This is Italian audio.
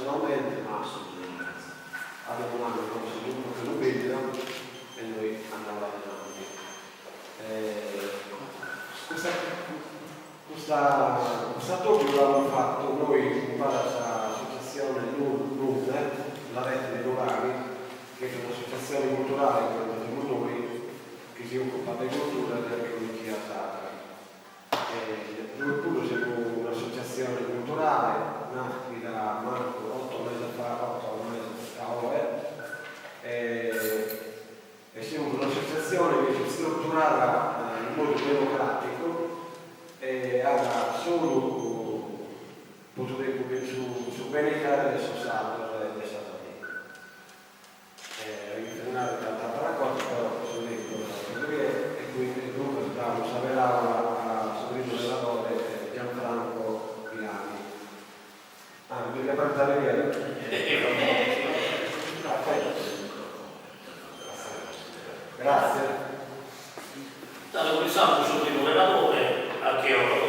personalmente, ma abbiamo un anno che non vedono e noi andiamo avanti. Questa topica l'abbiamo fatto noi in base all'associazione NUN, la rete dei Novani, che è un'associazione culturale che abbiamo noi, che si occupa di cultura e dell'archeologia sacra. Noi pure siamo un'associazione culturale, nati da Marco 8 mesi fa ora, e siamo un'associazione che si strutturata in modo democratico e ha solo, posso dire, su benessere del sociale del satanico. Ritornare tanta raccolta, però posso dire e quindi dunque dobbiamo sapere a Sabrina Salvatore e Gianfranco Milani. Bisogna portare via. Grazie. Dato quel santo sul relatore, a che ora?